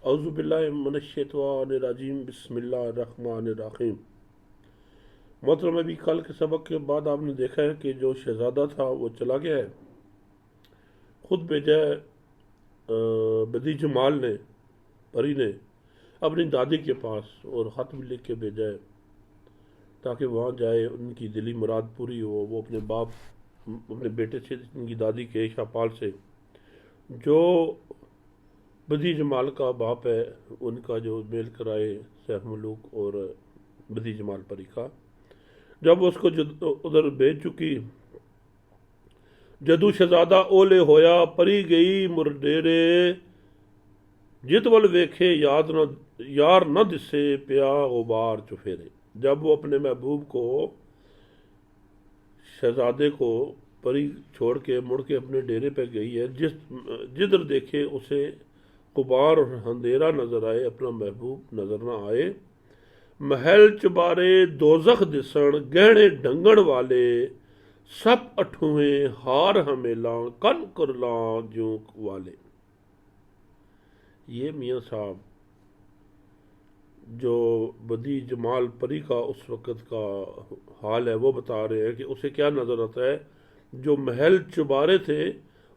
اعوذ باللہ من الشیطان الرجیم بسم اللہ الرحمن الرحیم۔ محترم، ابھی کل کے سبق کے بعد آپ نے دیکھا ہے کہ جو شہزادہ تھا وہ چلا گیا ہے، خود بھیجا ہے بدی جمال نے، پری نے، اپنی دادی کے پاس، اور خط بھی لکھ کے بھیجا ہے تاکہ وہاں جائے، ان کی دلی مراد پوری ہو۔ وہ اپنے باپ، اپنے بیٹے سے، ان کی دادی کے شاپال سے، جو بدی جمال کا باپ ہے، ان کا جو میل کرائے سیف ملوک اور بدی جمال پری کا۔ جب اس کو ادھر بھیج چکی، جدو شہزادہ اولے ہویا، پری گئی مرڈیرے، جت ول ویکھے یار نہ دسے، پیا غبار چفیرے۔ جب وہ اپنے محبوب کو، شہزادے کو، پری چھوڑ کے مڑ کے اپنے ڈیرے پہ گئی ہے، جدھر دیکھے اسے غبار اور اندھیرا نظر آئے، اپنا محبوب نظر نہ آئے۔ محل چبارے دوزخ دسن، گہنے ڈنگن والے، سپ اٹھویں ہار ہمیلاں، کن کرلاں جونک والے۔ یہ میاں صاحب جو بدی جمال پری کا اس وقت کا حال ہے وہ بتا رہے ہیں کہ اسے کیا نظر آتا ہے۔ جو محل چبارے تھے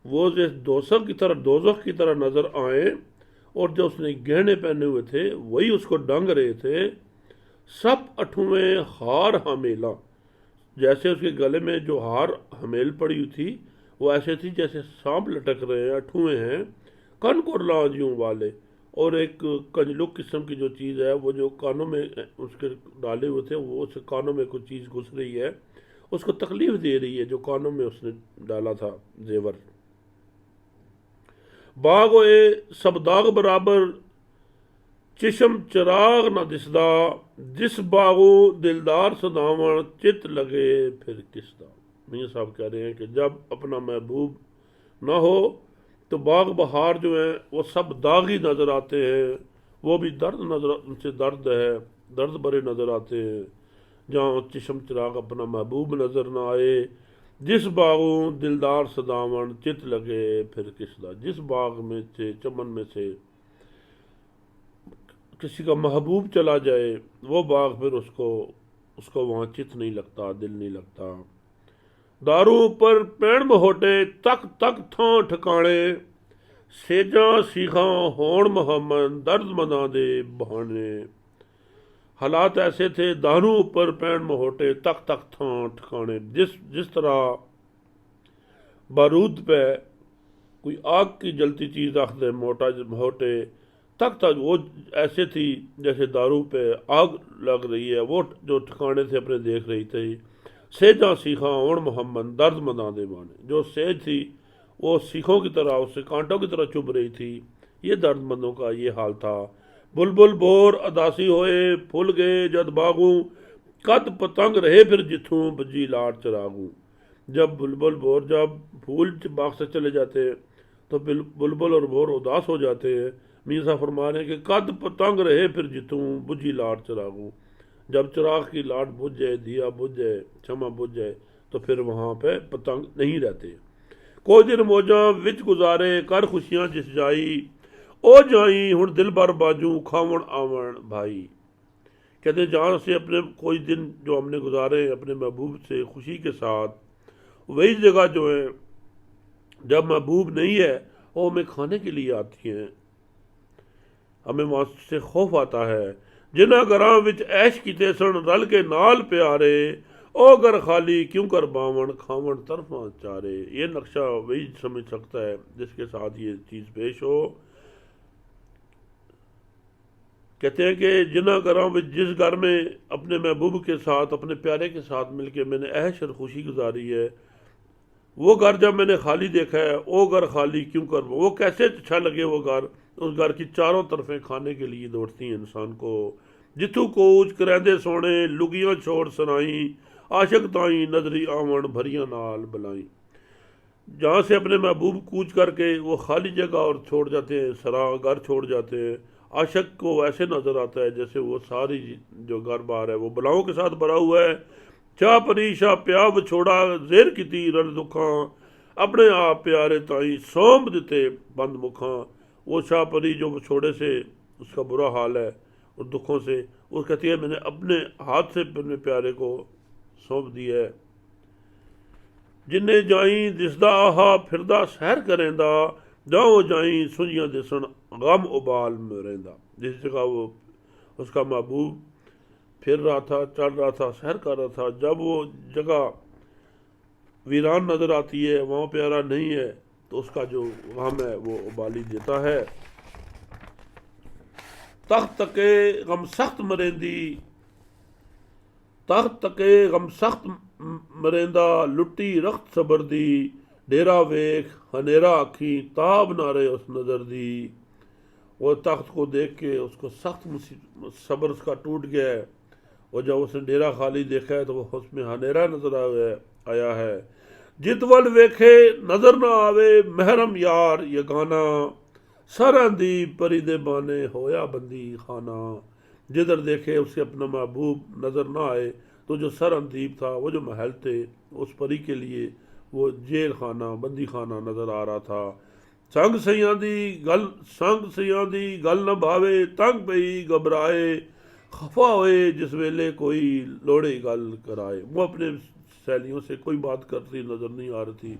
وہ دوزخ کی طرح نظر آئیں، اور جو اس نے گہنے پہنے ہوئے تھے وہی اس کو ڈنگ رہے تھے۔ سپ اٹھویں ہار ہمیلا، جیسے اس کے گلے میں جو ہار ہمیل پڑی ہوئی تھی وہ ایسے تھی جیسے سانپ لٹک رہے ہیں، اٹھویں ہیں۔ کن کرلاں جوں والے، اور ایک کنجلک قسم کی جو چیز ہے، وہ جو کانوں میں اس کے ڈالے ہوئے تھے، وہ اس کانوں میں کوئی چیز گھس رہی ہے، اس کو تکلیف دے رہی ہے، جو کانوں میں اس نے ڈالا تھا زیور۔ باغ ہوئے سب داغ برابر، چشم چراغ نہ دسدا، جس باغو دلدار سداون، چت لگے پھر کس دا۔ میاں صاحب کہہ رہے ہیں کہ جب اپنا محبوب نہ ہو تو باغ بہار جو ہیں وہ سب داغی نظر آتے ہیں، وہ بھی ان سے درد ہے، درد بھرے نظر آتے ہیں۔ جہاں چشم چراغ اپنا محبوب نظر نہ آئے، جس باغوں دلدار سداون، چت لگے پھر کس دا۔ جس باغ میں سے، چمن میں سے کسی کا محبوب چلا جائے، وہ باغ پھر اس کو وہاں چت نہیں لگتا، دل نہیں لگتا۔ دارو پر پین مہوٹے، تک تک تھاں ٹھکانے، سیجاں سیخاں ہون محمد، درد منداں دے بہانے۔ حالات ایسے تھے، دارو اوپر پین مہوٹے، تک تک تھاں ٹھکانے، جس طرح بارود پہ کوئی آگ کی جلتی چیز رکھ دے، موٹے تک تک، وہ ایسے تھی جیسے دارو پہ آگ لگ رہی ہے، وہ جو ٹھکانے تھے اپنے دیکھ رہی تھی۔ سیجاں سیخاں ہون محمد، درد منداں دے بانے۔ جو سیج تھی وہ سیخوں کی طرح، اس سے کانٹوں کی طرح چبھ رہی تھی۔ یہ درد مندوں کا یہ حال تھا۔ بلبل بور اداسی ہوئے، پھول گئے جد باغوں، قد پتنگ رہے پھر جتھوں، بجی لاٹ چراغوں۔ جب بلبل بور، جب پھول باغ سے چلے جاتے ہیں تو بلبل اور بور اداس ہو جاتے ہیں۔ میاں صاحب فرما رہے ہیں کہ قد پتنگ رہے پھر جتوں، بجھی لاٹ چراغوں۔ جب چراغ کی لاٹ بجھ جائے، دیا بجھ جائے، شمع بجھ جائے، تو پھر وہاں پہ پتنگ نہیں رہتے۔ کوئی دن موجاں وچ گزارے، کر خوشیاں جس جائی، او جائیں ہن دل بر باجوں، کھاون آون بھائی۔ کہتے ہیں جہاں سے اپنے کوئی دن جو ہم نے گزارے اپنے محبوب سے خوشی کے ساتھ، وہی جگہ جو ہے جب محبوب نہیں ہے وہ ہمیں کھانے کے لیے آتی ہیں، ہمیں وہاں سے خوف آتا ہے۔ جنہ گراں وچ عیش کیتے سن، رل کے نال پیارے، او گر خالی کیوں کر باون، کھاون طرفاں چارے۔ یہ نقشہ وہی سمجھ سکتا ہے جس کے ساتھ یہ چیز پیش ہو۔ کہتے ہیں کہ جنہ گراں وچ، جس گھر میں اپنے محبوب کے ساتھ، اپنے پیارے کے ساتھ مل کے میں نے عیش اور خوشی گزاری ہے، وہ گھر جب میں نے خالی دیکھا ہے، او گھر خالی کیوں کر، وہ کیسے اچھا لگے وہ گھر۔ اس گھر کی چاروں طرفیں کھانے کے لیے دوڑتی ہیں انسان کو۔ جتھو کوچ کریندے سونے، لگیاں چھوڑ سنائیں، عاشق تائیں نظری آون، بھریاں نال بلائیں۔ جہاں سے اپنے محبوب کوچ کر کے وہ خالی جگہ اور چھوڑ جاتے ہیں، سرا گھر چھوڑ جاتے ہیں، عاشق کو ایسے نظر آتا ہے جیسے وہ ساری جو گھر بار ہے وہ بلاؤں کے ساتھ بھرا ہوا ہے۔ چاہ پریشا پیا وچھوڑا، زیر کیتی رل دکھاں، اپنے آپ پیارے تائیں سونپ دیتے بند مکھاں۔ وہ شاہ پری جو چھوڑے سے اس کا برا حال ہے اور دکھوں سے، وہ کہتی ہے میں نے اپنے ہاتھ سے اپنے پیارے کو سونپ دیا ہے۔ جنہیں جائیں دسدا آہا پھردا سحر کریں دا، جاؤ جائیں سنجیاں دسن غم ابال میں رہندا۔ جس جگہ وہ اس کا محبوب پھر رہا تھا، چل رہا تھا، سحر کر رہا تھا، جب وہ جگہ ویران نظر آتی ہے، وہاں پیارا نہیں ہے، تو اس کا جو غم ہے وہ ابالی دیتا ہے۔ تخت تکے غم سخت مریندی، تخت تکے غم سخت مریندا، لٹی رخت صبر دی، ڈیرا ویخ ہنیرا اکھی تاب نہ رہے اس نظر دی۔ وہ تخت کو دیکھ کے اس کو سخت صبر اس کا ٹوٹ گیا ہے، اور جب اس نے ڈیرا خالی دیکھا ہے تو وہ اس میں ہنیرا نظر آیا ہے۔ جتول ویکھے نظر نہ آوے محرم یار یگانا، سراندی پریدے بانے ہویا بندی خانہ۔ جدھر دیکھے اسے اپنا محبوب نظر نہ آئے تو جو سر اندیب تھا، وہ جو محل تھے، اس پری کے لیے وہ جیل خانہ، بندی خانہ نظر آ رہا تھا۔ سنگ سیاں دی گل نہ بھاوے، تنگ پئی گھبرائے، خفا ہوئے جس ویلے کوئی لوڑے گل کرائے۔ وہ اپنے سہیلیوں سے کوئی بات کرتی نظر نہیں آ رہی تھی،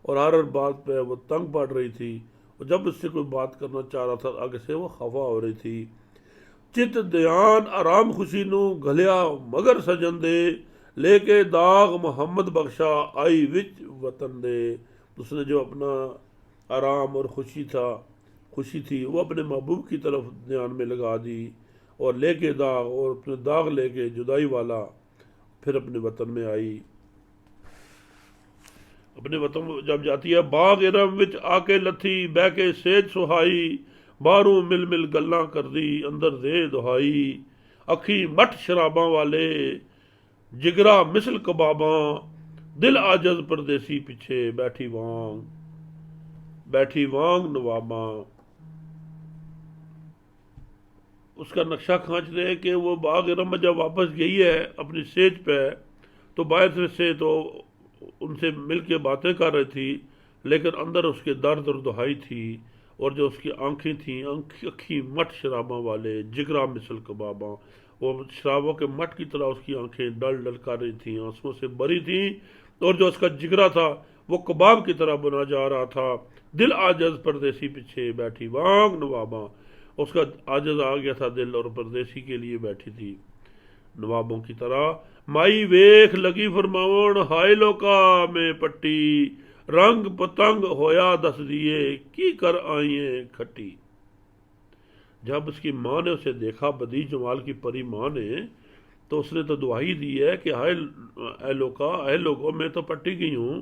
اور ہر بات پہ وہ تنگ پڑ رہی تھی، اور جب اس سے کوئی بات کرنا چاہ رہا تھا آگے سے وہ خفا ہو رہی تھی۔ چت دیان آرام خوشی نو گھلیا مگر سجن دے، لے کے داغ محمد بخشا آئی وچ وطن دے۔ اس نے جو اپنا آرام اور خوشی تھی وہ اپنے محبوب کی طرف دھیان میں لگا دی، اور لے کے داغ، اور اپنے داغ لے کے جدائی والا پھر اپنے وطن میں آئی۔ اپنے وطن جب جاتی ہے، باغ ارم وچ آ کے لتھی، بہ کے سیج سہائی، باہروں مل مل گلاں کر دی، اندر دے دہائی۔ اکھی مٹھ شراباں والے، جگرا مثل کباباں، دل عاجز پردیسی پیچھے بیٹھی وانگ نواباں۔ اس کا نقشہ کھانچ رہے کہ وہ باغ ارم میں جب واپس گئی ہے اپنی سیج پہ، تو باہر سے تو ان سے مل کے باتیں کر رہی تھی، لیکن اندر اس کے درد اور دہائی تھی، اور جو اس کی آنکھیں تھیں اکھی مٹھ شراباں والے، جگرا مثل کباباں، وہ شرابوں کے مٹھ کی طرح اس کی آنکھیں ڈل ڈل کر رہی تھیں، آنسوؤں سے بھری تھیں، اور جو اس کا جگرا تھا وہ کباب کی طرح بنا جا رہا تھا۔ دل عاجز پردیسی پیچھے بیٹھی وانگ نواباں، اس کا عاجز آ گیا تھا دل، اور پردیسی کے لیے بیٹھی تھی نوابوں کی طرح۔ مائی ویخ لگی فرماون، ہائے لوکا میں پٹی، رنگ پتنگ ہویا دس دیے، کی کر آئیں کھٹی۔ جب اس کی ماں نے اسے دیکھا، بدی جمال کی پری ماں نے، تو اس نے تو دعائی دی ہے کہ اے لوکا، اے لوگوں، میں تو پٹی گئی ہوں،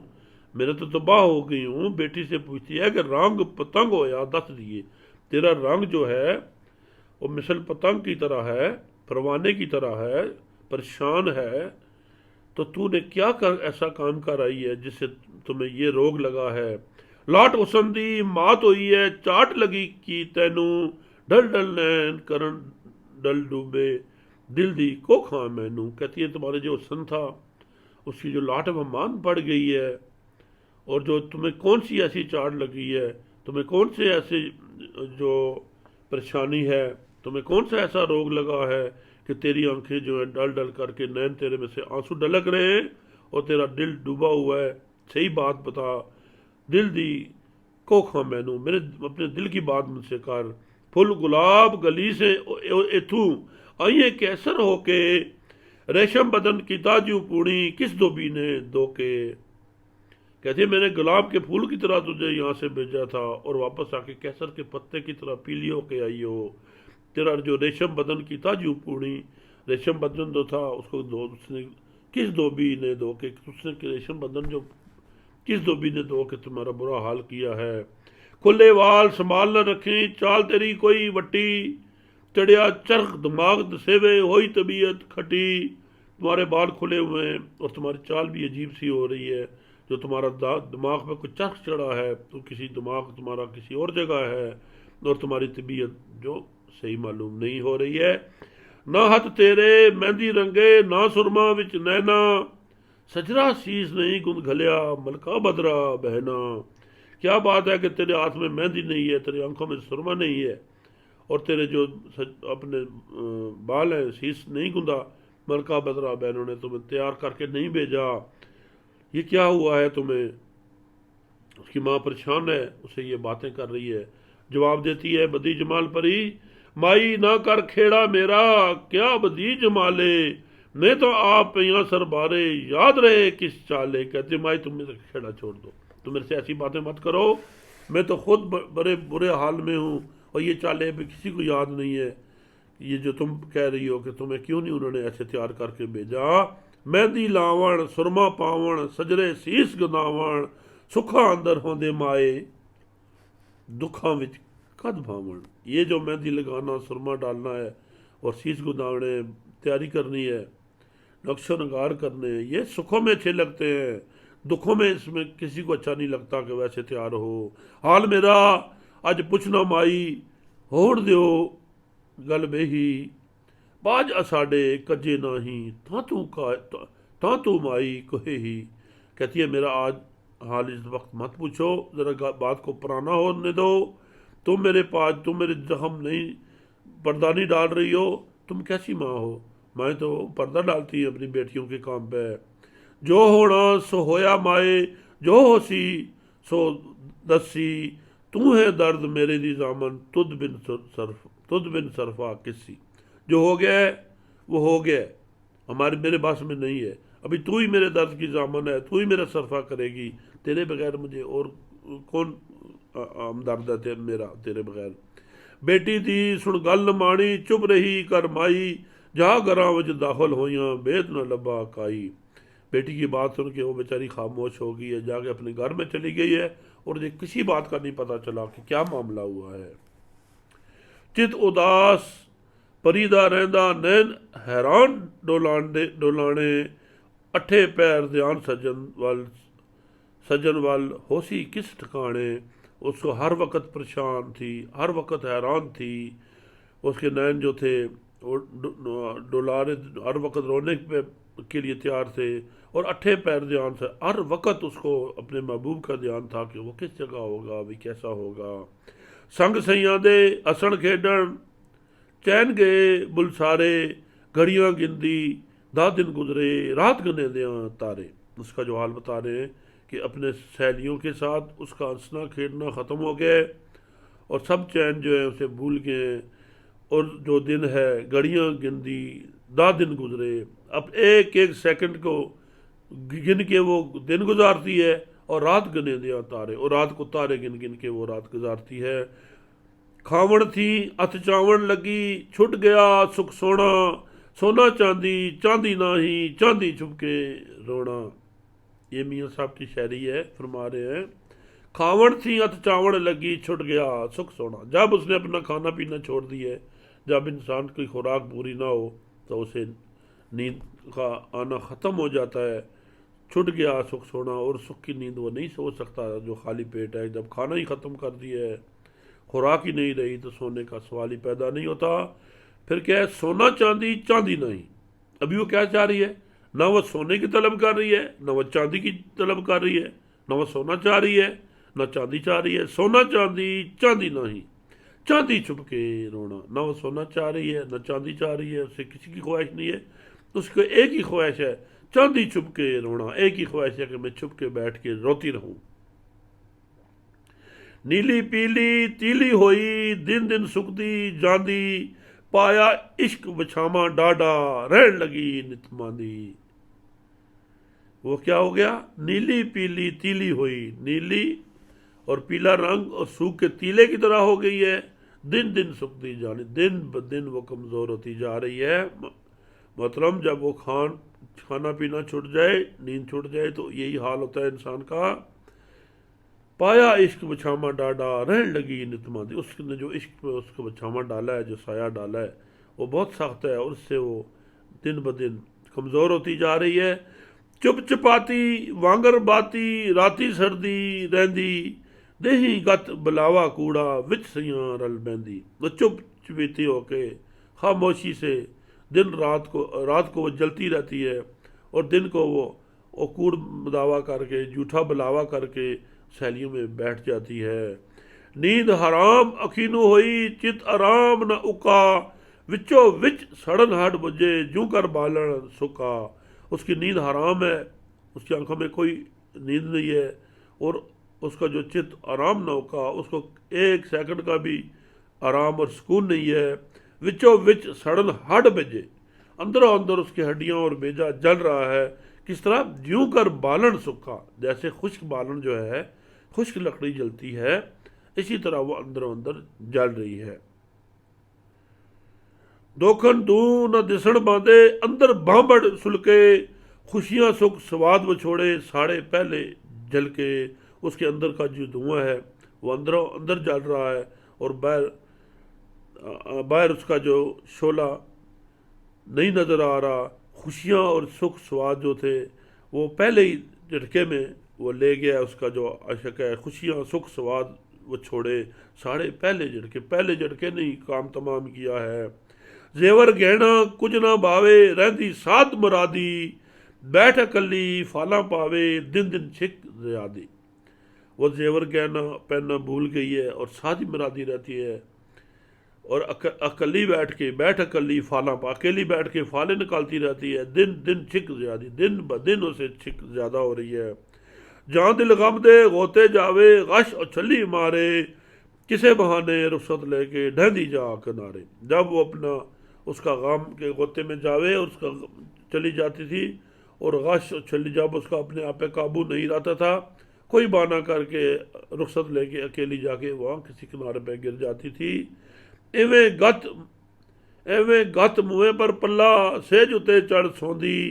میرے تو تباہ ہو گئی ہوں۔ بیٹی سے پوچھتی ہے کہ رنگ پتنگ ہویا دس دیے، تیرا رنگ جو ہے وہ مثل پتنگ کی طرح ہے، پروانے کی طرح ہے، پریشان ہے، تو نے کیا ایسا کام کر آئی ہے جس سے تمہیں یہ روگ لگا ہے۔ لاٹ اسندی مات ہوئی ہے، چاٹ لگی کی تینوں، ڈل ڈل نین کرن ڈل ڈوبے، دل دی کو کھاں مینوں۔ کہتی ہے تمہارے جو حسن تھا اس کی جو لاٹ ہے وہ مان پڑ گئی ہے، اور جو تمہیں کون سی ایسی چاٹ لگی ہے، تمہیں کون سے ایسے جو پریشانی ہے، تمہیں کون سا ایسا روگ لگا ہے کہ تیری آنکھیں جو ہے ڈل ڈل کر کے نین تیرے میں سے آنسو ڈلک رہے ہیں، اور تیرا دل ڈوبا ہوا ہے۔ صحیح بات بتا، دل دی کو کھاں مینوں، میرے اپنے دل کی بات مجھ سے کر۔ پھل گلاب گلی سے ایتھوں آئیے کیسر ہو کے، ریشم بدن کی تاجو پوڑی، کس دھوبی نے دھو کے۔ کہتے ہیں میں نے گلاب کے پھول کی طرح تجھے یہاں سے بھیجا تھا، اور واپس آ کے کیسر کے پتے کی طرح پیلی ہو کے آئی ہو۔ تیرا جو ریشم بدن کی تاجو پوڑی، ریشم بدن جو تھا اس کو اس نے کس دھوبی نے دھو کے، اس نے ریشم بدن جو کس دھوبی نے دھو کے تمہارا برا حال کیا ہے۔ کھلے وال سنبھال نہ رکھیں، چال تیری کوئی وٹی، چڑیا چرخ دماغ دسیوے ہوئی طبیعت کھٹی۔ تمہارے بال کھلے ہوئے ہیں اور تمہاری چال بھی عجیب سی ہو رہی ہے، جو تمہارا دماغ پہ کوئی چرخ چڑھا ہے، تو کسی دماغ تمہارا کسی اور جگہ ہے، اور تمہاری طبیعت جو صحیح معلوم نہیں ہو رہی ہے۔ نہ ہاتھ تیرے مہندی رنگے، نہ سرما وچ نینا، سجرا سیس نہیں گند گھلیا، ملکہ بدرا بہنا۔ کیا بات ہے کہ تیرے ہاتھ میں مہندی نہیں ہے، تیری آنکھوں میں سرما نہیں ہے، اور تیرے جو اپنے بال ہیں سیس نہیں گندا، ملکہ بدرہ بہنوں نے تمہیں تیار کر کے نہیں بھیجا، یہ کیا ہوا ہے تمہیں؟ اس کی ماں پریشان ہے، اسے یہ باتیں کر رہی ہے، جواب دیتی ہے بدی جمال پری، مائی نہ کر کھیڑا میرا، کیا بدی جمالے، میں تو آپ یہاں سر بارے، یاد رہے کس چالے، کہتے مائی تم میرا کھیڑا چھوڑ دو، تم میرے سے ایسی باتیں مت کرو، میں تو خود بڑے برے حال میں ہوں، اور یہ چالے بھی کسی کو یاد نہیں ہے، یہ جو تم کہہ رہی ہو کہ تمہیں کیوں نہیں انہوں نے ایسے تیار کر کے بھیجا، مہندی لاون سرما پاون سجرے سیس گداون، سکھا اندر ہوندے مائے دکھاں وچ کد بھاون، یہ جو مہندی لگانا، سرما ڈالنا ہے اور سیس گداونے، تیاری کرنی ہے، نقش و نگار کرنے، یہ سکھوں میں اچھے لگتے ہیں، دکھوں میں اس میں کسی کو اچھا نہیں لگتا کہ ویسے تیار ہو، حال میرا اج پوچھنا مائی، ہوڑ دیو گل بہی، باج اساڈے کجے نہیں، تاں تو مائی کہے ہی، کہتی ہے میرا آج حال اس وقت مت پوچھو، ذرا بات کو پرانا ہونے دو، تم میرے پاس، تم میرے زخم نہیں پردہ نہیں ڈال رہی ہو، تم کیسی ماں ہو؟ مائیں تو پردہ ڈالتی ہیں اپنی بیٹیوں کے کام پہ، جو ہونا سو ہویا مائے، جو ہو سی سو دسی، تو ہے درد میرے دی زامن، تد بن صرفا کسی، جو ہو گیا ہے وہ ہو گیا ہے، میرے بس میں نہیں ہے، ابھی تو ہی میرے درد کی ضامن ہے، تو ہی میرا صرفہ کرے گی، تیرے بغیر مجھے اور کون ہمدرد ہے میرا تیرے بغیر، بیٹی دی سن گل مانی، چپ رہی کر مائی، جہاں گراں وچ داخل ہویاں بیت نہ لبا کائی، بیٹی کی بات سن کے وہ بیچاری خاموش ہو گئی ہے، جا کے اپنے گھر میں چلی گئی ہے، اور یہ کسی بات کا نہیں پتہ چلا کہ کیا معاملہ ہوا ہے، چت اداس پریدا رہندا، نین حیران ڈولانے، اٹھے پیر دھیان سجن وال ہوسی کس ٹھکانے، اس کو ہر وقت پریشان تھی، ہر وقت حیران تھی، اس کے نین جو تھے وہ ڈولارے، ہر وقت رونے کے لیے تیار تھے، اور اٹھے پیر دھیان سے ہر وقت اس کو اپنے محبوب کا دھیان تھا کہ وہ کس جگہ ہوگا، بھی کیسا ہوگا، سنگ سیاں دے اسن کھیڈن، چین گئے بلسارے، گھڑیاں گندی دا دن گزرے، رات گنے دیاں تارے، اس کا جو حال بتا رہے ہیں کہ اپنے سہیلیوں کے ساتھ اس کا ہنسنا کھیلنا ختم ہو گیا ہے، اور سب چین جو ہے اسے بھول گئے، اور جو دن ہے گھڑیاں گندی دا دن گزرے، اب ایک ایک سیکنڈ کو گن کے وہ دن گزارتی ہے، اور رات گنے دیا تارے، اور رات کو تارے گن گن کے وہ رات گزارتی ہے، کھاوڑ تھی اتھ چاوڑ لگی، چھٹ گیا سکھ سونا، سونا چاندی چاندی نہ ہی، چاندی چھپ کے رونا، یہ میاں صاحب کی شاعری ہے، فرما رہے ہیں کھاوڑ تھی اتھ چاوڑ لگی، چھٹ گیا سکھ سونا، جب اس نے اپنا کھانا پینا چھوڑ دی ہے، جب انسان کی خوراک پوری نہ ہو تو اسے نیند کا آنا ختم ہو جاتا ہے، چھٹ گیا سکھ سونا، اور سکھ کی نیند وہ نہیں سو سکتا جو خالی پیٹ ہے، جب کھانا ہی ختم کر دیا ہے، خوراک ہی نہیں رہی، تو سونے کا سوال ہی پیدا نہیں ہوتا، پھر کیا ہے سونا چاندی چاندی نہیں، ابھی وہ کیا چاہ رہی ہے، نہ وہ سونے کی طلب کر رہی ہے، نہ وہ چاندی کی طلب کر رہی ہے، نہ وہ سونا چاہ رہی ہے، نہ چاندی چاہ رہی ہے، سونا چاندی چاندی نہیں، چاندی چھپ کے رونا، نہ وہ سونا چاہ رہی ہے نہ چاندی چاہ رہی ہے، اسے کسی کی خواہش نہیں ہے، اس کو ایک ہی خواہش ہے، چاندی چھپ کے رونا، ایک ہی خواہش ہے کہ میں چھپ کے بیٹھ کے روتی رہوں، نیلی پیلی تیلی ہوئی، دن دن سکتی جاندی، پایا عشق بچھاواں ڈاڈا، رہن لگی نت ماندی، وہ کیا ہو گیا، نیلی پیلی تیلی ہوئی، نیلی اور پیلا رنگ اور سوکھ کے تیلے کی طرح ہو گئی ہے، دن دن سکتی جانی، دن بدن وہ کمزور ہوتی جا رہی ہے، محترم جب وہ کھانا پینا چھٹ جائے، نیند چھٹ جائے تو یہی حال ہوتا ہے انسان کا، پایا عشق بچھاواں ڈاڈا، رہن لگی نت ماندی، اس نے جو عشق پہ اس کو بچھاواں ڈالا ہے، جو سایہ ڈالا ہے وہ بہت سخت ہے، اور اس سے وہ دن بدن کمزور ہوتی جا رہی ہے، چپ چپاتی وانگر باتی، راتی سردی رہندی، دیہی گت بلاوا کوڑا، وچ سیاں رل بہندی، وہ چپ چپیتی ہو کے خاموشی سے دن رات کو وہ جلتی رہتی ہے، اور دن کو وہ کوڑ بداوا کر کے، جھوٹا بلاوا کر کے سہیلیوں میں بیٹھ جاتی ہے۔ نیند حرام اکینو ہوئی چت آرام نہ اکا، وچو وچ سڑن ہٹ بجے جوں کر بالن سکا۔ اس کی نیند حرام ہے، اس کی آنکھوں میں کوئی نیند نہیں ہے، اور اس کا جو چت آرام نہ اکا، اس کو ایک سیکنڈ کا بھی آرام اور سکون نہیں ہے۔ وچو وچ سڑن ہٹ بجے، اندروں اندر اس کی ہڈیاں اور بیجا جل رہا ہے۔ کس طرح؟ جوں کر بالن سکھا، جیسے خشک بالن جو ہے، خشک لکڑی جلتی ہے، اسی طرح وہ اندروں اندر جل رہی ہے۔ دوکھن دوں نہ دسن باندھے اندر بانبڑ سلکے، خوشیاں سکھ سواد وچھوڑے ساڑے پہلے جل کے۔ اس کے اندر کا جو دھواں ہے وہ اندروں اندر جل رہا ہے، اور باہر اس کا جو شعلہ نہیں نظر آ رہا۔ خوشیاں اور سکھ سواد جو تھے وہ پہلے ہی جھٹکے میں وہ لے گیا، اس کا جو عشق ہے۔ خوشیاں سکھ سواد وہ چھوڑے ساڑے پہلے جھٹکے نے ہی کام تمام کیا ہے۔ زیور گہنا کچھ نہ باوے رہندی سات مرادی، بیٹھ اکلی فالاں پاوے دن دن چھک زیادی۔ وہ زیور گہنا پہننا بھول گئی ہے اور سادی مرادی رہتی ہے، اور اکلی بیٹھ اکلی فالاں پا، اکیلی بیٹھ کے فالیں نکالتی رہتی ہے۔ دن دن چھک زیادی، دن بدن اسے چھک زیادہ ہو رہی ہے۔ جہاں دل غم دے غوطے جاوے غش اور چھلی مارے، کسے بہانے رخصت لے کے ڈھہندی جا کنارے۔ جب وہ اپنا اس کا غم کے غوطے میں جاوے، اور اس کا چلی جاتی تھی، اور غش اور چھلی جب اس کا اپنے آپ پہ قابو نہیں رہتا تھا، کوئی بہانہ کر کے رخصت لے کے اکیلی جا کے وہاں کسی کنارے پہ گر جاتی تھی۔ ایویں گت منہ پر پلا سیج اتے چڑھ سوندی،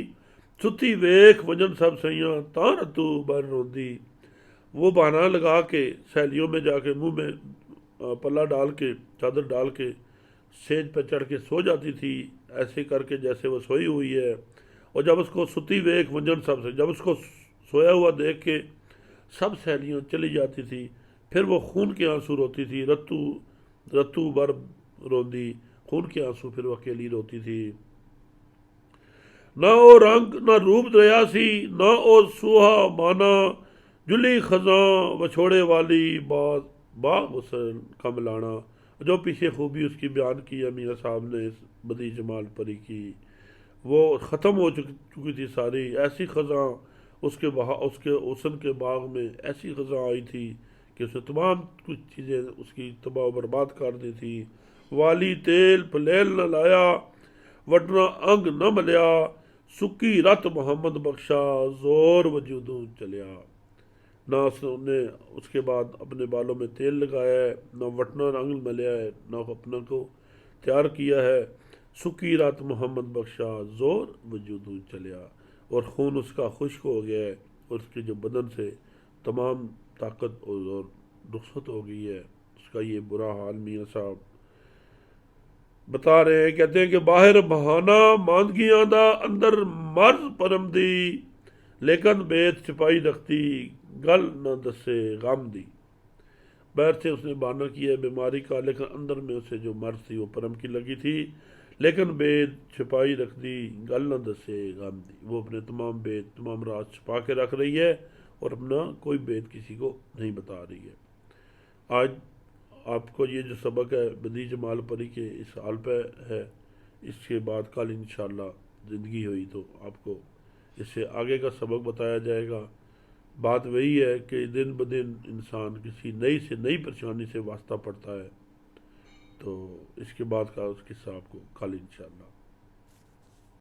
ستی ویکھ وجن سب سیاں تاں رتو بر روندی۔ وہ بہانہ لگا کے سہیلیوں میں جا کے منہ میں پلہ ڈال کے، چادر ڈال کے سیج پہ چڑھ کے سو جاتی تھی، ایسے کر کے جیسے وہ سوئی ہوئی ہے۔ اور جب اس کو ستی ویکھ وجن سب سے، جب اس کو سویا ہوا دیکھ کے سب سہیلیاں چلی جاتی تھی، پھر وہ خون کے آنسو روتی تھی، رتو بر روندی، خون کے آنسو پھر وہ اکیلی روتی تھی۔ نہ او رنگ نہ روپ دریا سی، نہ او سوہا مانا، جلی خزاں وچھوڑے والی باغ حسن کا ملانا۔ جو پیچھے خوبی اس کی بیان کی ہے میاں صاحب نے اس بدیع جمال پری کی، وہ ختم ہو چکی تھی ساری۔ ایسی خزاں اس کے حسن کے باغ میں ایسی خزاں آئی تھی کہ اس نے تمام کچھ چیزیں اس کی تباہ و برباد کر دی تھی۔ والی تیل پلیل نہ لایا، وٹنا انگ نہ ملیا، سکی رت محمد بخشا زور وجودوں چلیا۔ نہ اس نے اس کے بعد اپنے بالوں میں تیل لگایا ہے، نہ وٹنا انگ ملیا ہے، نہ اپنا کو تیار کیا ہے۔ سکی رات محمد بخشا زور وجودوں چلیا، اور خون اس کا خشک ہو گیا ہے، اور اس کے جو بدن سے تمام طاقت اور رخصت ہو گئی ہے۔ اس کا یہ برا حال میاں صاحب بتا رہے ہیں، کہتے ہیں کہ باہر بہانہ ماندگیاں دا اندر مرض پرم دی، لیکن بیت چھپائی رکھتی گل نہ دسے غم دی۔ باہر سے اس نے بہانہ کیا ہے بیماری کا، لیکن اندر میں اسے جو مرض تھی وہ پرم کی لگی تھی، لیکن بیت چھپائی رکھ دی گل نہ دسے غم دی۔ وہ اپنے تمام راز چھپا کے رکھ رہی ہے، اور اپنا کوئی بیت کسی کو نہیں بتا رہی ہے۔ آج آپ کو یہ جو سبق ہے بدیع جمال پری کے اس حال پہ ہے، اس کے بعد کل انشاءاللہ زندگی ہوئی تو آپ کو اس سے آگے کا سبق بتایا جائے گا۔ بات وہی ہے کہ دن بدن انسان کسی نئی پریشانی سے واسطہ پڑتا ہے، تو اس کے بعد کا اس قصہ آپ کو کل انشاءاللہ